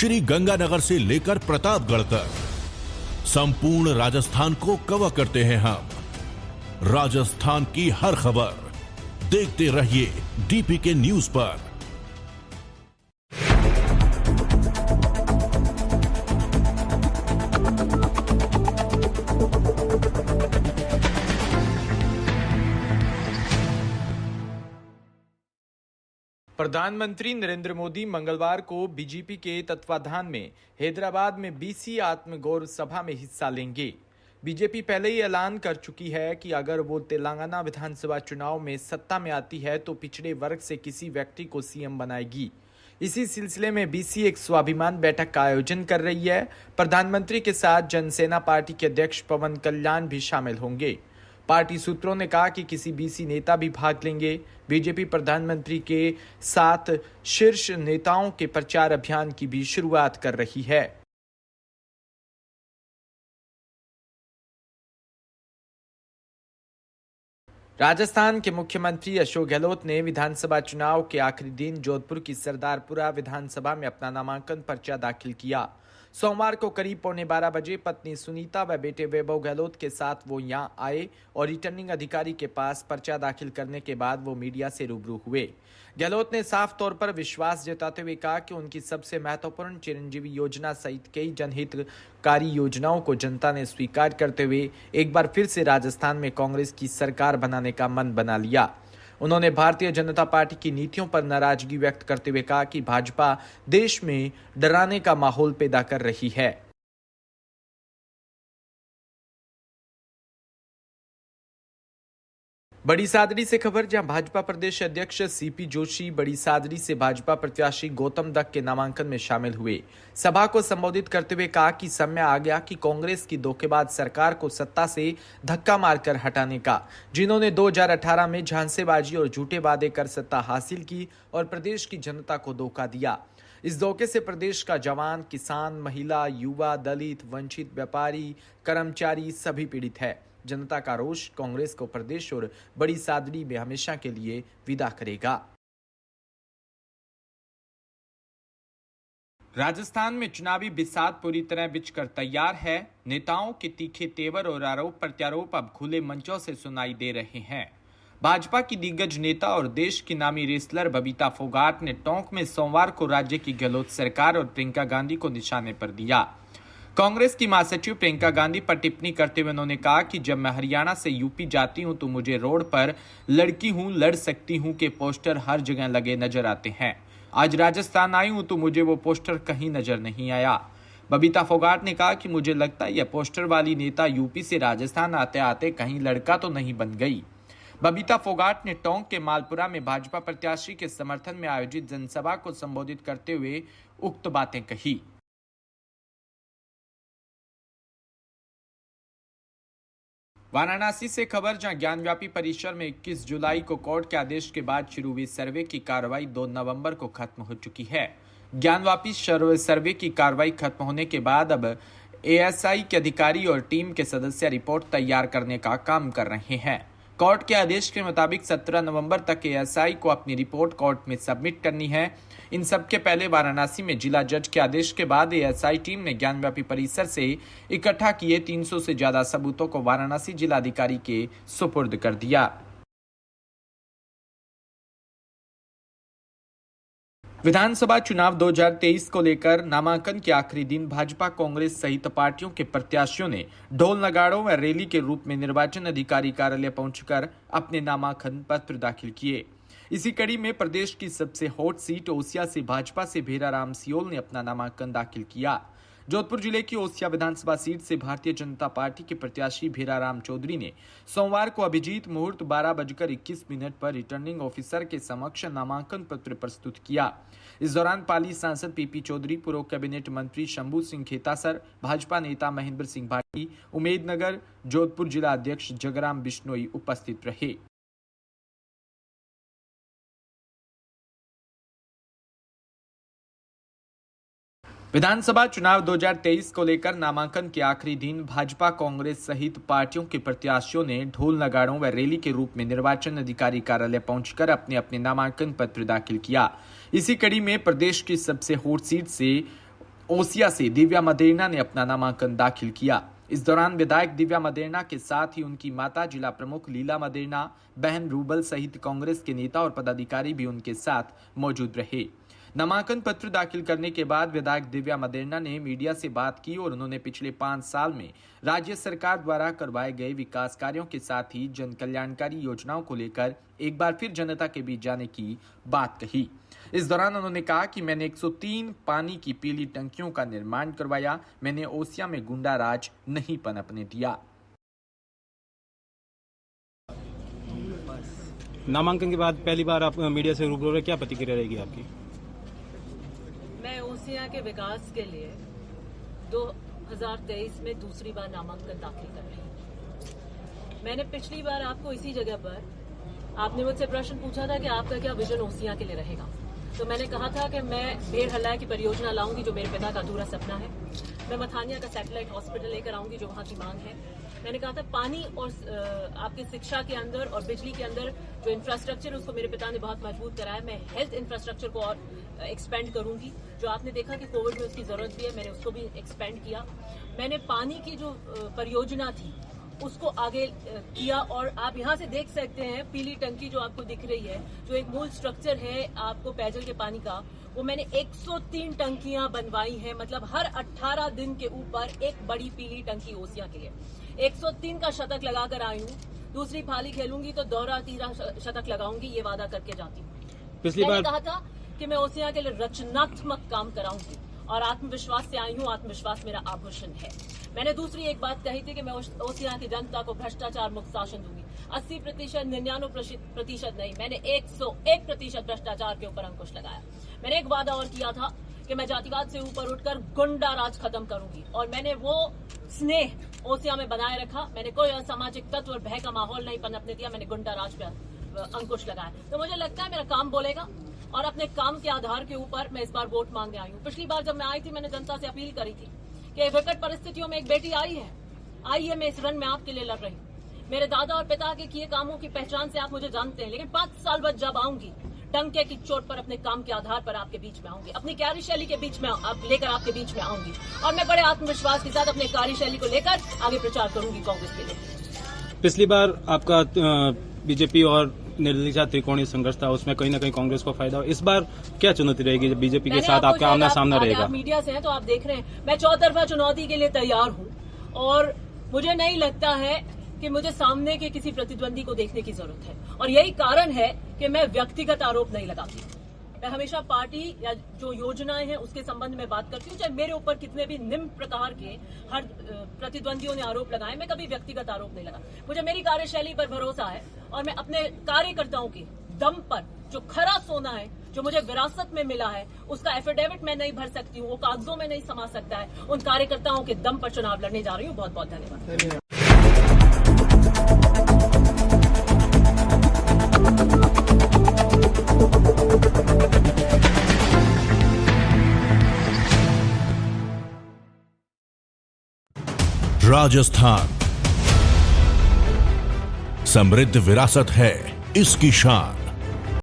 श्री गंगानगर से लेकर प्रतापगढ़ तक संपूर्ण राजस्थान को कवर करते हैं हम। राजस्थान की हर खबर देखते रहिए डीपीके न्यूज पर। प्रधानमंत्री नरेंद्र मोदी मंगलवार को बीजेपी के तत्वाधान में हैदराबाद में बीसी आत्मगौरव सभा में हिस्सा लेंगे। बीजेपी पहले ही ऐलान कर चुकी है कि अगर वो तेलंगाना विधानसभा चुनाव में सत्ता में आती है तो पिछड़े वर्ग से किसी व्यक्ति को सीएम बनाएगी। इसी सिलसिले में बीसी एक स्वाभिमान बैठक का आयोजन कर रही है। प्रधानमंत्री के साथ जनसेना पार्टी के अध्यक्ष पवन कल्याण भी शामिल होंगे। पार्टी सूत्रों ने कहा कि किसी बीसी नेता भी भाग लेंगे। बीजेपी प्रधानमंत्री के साथ शीर्ष नेताओं के प्रचार अभियान की भी शुरुआत कर रही है। राजस्थान के मुख्यमंत्री अशोक गहलोत ने विधानसभा चुनाव के आखिरी दिन जोधपुर की सरदारपुरा विधानसभा में अपना नामांकन पर्चा दाखिल किया। सोमवार को करीब 11:15 बजे पत्नी सुनीता व बेटे वैभव गहलोत के साथ वो यहां आए और रिटर्निंग अधिकारी के पास पर्चा दाखिल करने के बाद वो मीडिया से रूबरू हुए। गहलोत ने साफ तौर पर विश्वास जताते हुए कहा कि उनकी सबसे महत्वपूर्ण चिरंजीवी योजना सहित कई जनहितकारी योजनाओं को जनता ने स्वीकार करते हुए एक बार फिर से राजस्थान में कांग्रेस की सरकार बनाने का मन बना लिया। उन्होंने भारतीय जनता पार्टी की नीतियों पर नाराजगी व्यक्त करते हुए कहा कि भाजपा देश में डराने का माहौल पैदा कर रही है। बड़ी सादड़ी से खबर, जहां भाजपा प्रदेश अध्यक्ष सीपी जोशी बड़ी सादड़ी से भाजपा प्रत्याशी गौतम दत्त के नामांकन में शामिल हुए। सभा को संबोधित करते हुए कहा कि समय आ गया कि कांग्रेस की धोखेबाज सरकार को सत्ता से धक्का मारकर हटाने का, जिन्होंने 2018 में झांसेबाजी और झूठे वादे कर सत्ता हासिल की और प्रदेश की जनता को धोखा दिया। इस धोखे से प्रदेश का जवान, किसान, महिला, युवा, दलित, वंचित, व्यापारी, कर्मचारी सभी पीड़ित है। जनता का रोष कांग्रेस को प्रदेश और बड़ी सादड़ी में हमेशा के लिए विदा करेगा। राजस्थान में चुनावी बिसात पूरी तरह बिछकर तैयार है। नेताओं के तीखे तेवर और आरोप प्रत्यारोप अब खुले मंचों से सुनाई दे रहे हैं। भाजपा की दिग्गज नेता और देश की नामी रेसलर बबीता फोगाट ने टोंक में सोमवार को राज्य की गहलोत सरकार और प्रियंका गांधी को निशाने पर दिया। कांग्रेस की महासचिव प्रियंका गांधी पर टिप्पणी करते हुए उन्होंने कहा कि जब मैं हरियाणा से यूपी जाती हूं तो मुझे रोड पर लड़की हूं, लड़ सकती हूं के पोस्टर हर जगह लगे नजर आते हैं। आज राजस्थान आई हूं तो मुझे वो पोस्टर कहीं नजर नहीं आया। बबीता फोगाट ने कहा कि मुझे लगता है यह पोस्टर वाली नेता यूपी से राजस्थान आते आते कहीं लड़का तो नहीं बन गई। बबीता फोगाट ने टोंक के मालपुरा में भाजपा प्रत्याशी के समर्थन में आयोजित जनसभा को संबोधित करते हुए उक्त बातें कही। वाराणसी से खबर, जहां ज्ञानव्यापी परिसर में 21 जुलाई को कोर्ट के आदेश के बाद शुरू हुई सर्वे की कार्रवाई 2 नवंबर को खत्म हो चुकी है। ज्ञानव्यापी सर्वे की कार्रवाई खत्म होने के बाद अब एएसआई के अधिकारी और टीम के सदस्य रिपोर्ट तैयार करने का काम कर रहे हैं। कोर्ट के आदेश के मुताबिक 17 नवंबर तक एएसआई को अपनी रिपोर्ट कोर्ट में सबमिट करनी है। इन सबके पहले वाराणसी में जिला जज के आदेश के बाद एएसआई टीम ने ज्ञानव्यापी परिसर से इकट्ठा किए 300 से ज्यादा सबूतों को वाराणसी जिलाधिकारी के सुपुर्द कर दिया। विधानसभा चुनाव 2023 को लेकर नामांकन के आखिरी दिन भाजपा, कांग्रेस सहित पार्टियों के प्रत्याशियों ने ढोल नगाड़ों व रैली के रूप में निर्वाचन अधिकारी कार्यालय पहुंचकर अपने नामांकन पत्र दाखिल किए। इसी कड़ी में प्रदेश की सबसे हॉट सीट ओसिया से भाजपा से भेराराम सियोल ने अपना नामांकन दाखिल किया। जोधपुर जिले की ओसिया विधानसभा सीट से भारतीय जनता पार्टी के प्रत्याशी भेराराम चौधरी ने सोमवार को अभिजीत मुहूर्त 12:21 पर रिटर्निंग ऑफिसर के समक्ष नामांकन पत्र प्रस्तुत किया। इस दौरान पाली सांसद पीपी चौधरी, पूर्व कैबिनेट मंत्री शंभू सिंह खेतासर, भाजपा नेता महेंद्र सिंह भाटी, उमेदनगर जोधपुर जिला अध्यक्ष जगराम बिश्नोई उपस्थित रहे। विधानसभा चुनाव 2023 को लेकर नामांकन के आखिरी दिन भाजपा, कांग्रेस सहित पार्टियों के प्रत्याशियों ने ढोल नगाड़ों व रैली के रूप में निर्वाचन अधिकारी कार्यालय पहुंचकर अपने अपने नामांकन पत्र दाखिल किया। इसी कड़ी में प्रदेश की सबसे हॉट सीट से ओसिया से दिव्या मदेरणा ने अपना नामांकन दाखिल किया। इस दौरान विधायक दिव्या मदेरणा के साथ ही उनकी माता, जिला प्रमुख लीला मदेरणा, बहन रूबल सहित कांग्रेस के नेता और पदाधिकारी भी उनके साथ मौजूद रहे। नामांकन पत्र दाखिल करने के बाद विधायक दिव्या मदेरणा ने मीडिया से बात की और उन्होंने पिछले 5 साल में राज्य सरकार द्वारा करवाए गए विकास कार्यों के साथ ही जन कल्याणकारी योजनाओं को लेकर एक बार फिर जनता के बीच जाने की बात कही। इस दौरान उन्होंने कहा कि मैंने 103 पानी की पीली टंकियों का निर्माण करवाया, मैंने ओसिया में गुंडा राज नहीं पनपने दिया। नामांकन के बाद पहली बार आप मीडिया से रूबरू रहे, क्या प्रतिक्रिया रहेगी आपकी? मैं ओसिया के विकास के लिए 2023 में दूसरी बार नामांकन दाखिल कर रही हूँ। मैंने पिछली बार आपको इसी जगह पर आपने मुझसे प्रश्न पूछा था कि आपका क्या विजन ओसिया के लिए रहेगा, तो मैंने कहा था कि मैं भेड़ हल्ला की परियोजना लाऊंगी जो मेरे पिता का अधूरा सपना है। मैं मथानिया का सैटेलाइट हॉस्पिटल लेकर आऊंगी जो वहाँ की मांग है। मैंने कहा था पानी और आपकी शिक्षा के अंदर और बिजली के अंदर जो इंफ्रास्ट्रक्चर उसको मेरे पिता ने बहुत मजबूत कराया। मैं हेल्थ इंफ्रास्ट्रक्चर को और एक्सपेंड करूंगी, जो आपने देखा कि कोविड में उसकी जरूरत भी है, मैंने उसको भी एक्सपेंड किया। मैंने पानी की जो परियोजना थी उसको आगे किया और आप यहाँ से देख सकते हैं पीली टंकी जो आपको दिख रही है, जो एक मूल स्ट्रक्चर है आपको पेयजल के पानी का, वो मैंने 103 टंकियां बनवाई हैं। मतलब हर 18 दिन के ऊपर एक बड़ी पीली टंकी ओसिया के लिए। 103 का शतक लगाकर आई हूँ। दूसरी पाली खेलूंगी तो दोहरा तीसरा शतक लगाऊंगी, ये वादा करके जाती हूँ। पिछली बार कहा था कि मैं ओसिया के लिए रचनात्मक काम कराऊंगी और आत्मविश्वास से आई हूँ। आत्मविश्वास मेरा आभूषण है। मैंने दूसरी एक बात कही थी कि मैं ओसिया की जनता को भ्रष्टाचार मुक्त शासन दूंगी। 80%, 99% नहीं, मैंने 101% भ्रष्टाचार के ऊपर अंकुश लगाया। मैंने एक वादा और किया था कि मैं जातिवाद से ऊपर उठकर गुंडा राज खत्म करूंगी और मैंने वो स्नेह ओसिया में बनाए रखा। मैंने कोई असामाजिक तत्व और भय का माहौल नहीं पनपने दिया। मैंने गुंडा राज पे अंकुश लगाया। तो मुझे लगता है मेरा काम बोलेगा और अपने काम के आधार के ऊपर मैं इस बार वोट मांगने आई हूँ। पिछली बार जब मैं आई थी मैंने जनता से अपील करी थी कि विकट परिस्थितियों में एक बेटी आई है, मैं इस रन में आपके लिए लड़ रही हूँ। मेरे दादा और पिता के किए कामों की पहचान से आप मुझे जानते हैं, लेकिन 5 साल बाद जब आऊंगी डंके की चोट पर अपने काम के आधार पर आपके बीच में आऊंगी, अपनी कार्यशैली के बीच में लेकर आपके बीच में आऊंगी और मैं बड़े आत्मविश्वास के साथ अपने कार्यशैली को लेकर आगे प्रचार करूंगी कांग्रेस के लिए। पिछली बार आपका बीजेपी और निर्दलीय साथ त्रिकोणीय संघर्ष था, उसमें कहीं ना कहीं कांग्रेस को फायदा हो। इस बार क्या चुनौती रहेगी जब बीजेपी के साथ आपका आमना सामना रहेगा? आप मीडिया से हैं तो आप देख रहे हैं मैं चौतरफा चुनौती के लिए तैयार हूँ और मुझे नहीं लगता है कि मुझे सामने के किसी प्रतिद्वंदी को देखने की जरूरत है और यही कारण है कि मैं व्यक्तिगत आरोप नहीं लगाती। मैं हमेशा पार्टी या जो योजनाएं हैं उसके संबंध में बात करती हूँ, चाहे मेरे ऊपर कितने भी निम्न प्रकार के हर प्रतिद्वंदियों ने आरोप लगाए, मैं कभी व्यक्तिगत आरोप नहीं लगा। मुझे मेरी कार्यशैली पर भरोसा है और मैं अपने कार्यकर्ताओं के दम पर जो खरा सोना है, जो मुझे विरासत में मिला है, उसका एफिडेविट मैं नहीं भर सकती हूँ, वो कागजों में नहीं समा सकता है। उन कार्यकर्ताओं के दम पर चुनाव लड़ने जा रही हूँ। बहुत बहुत धन्यवाद। राजस्थान समृद्ध विरासत है इसकी शान।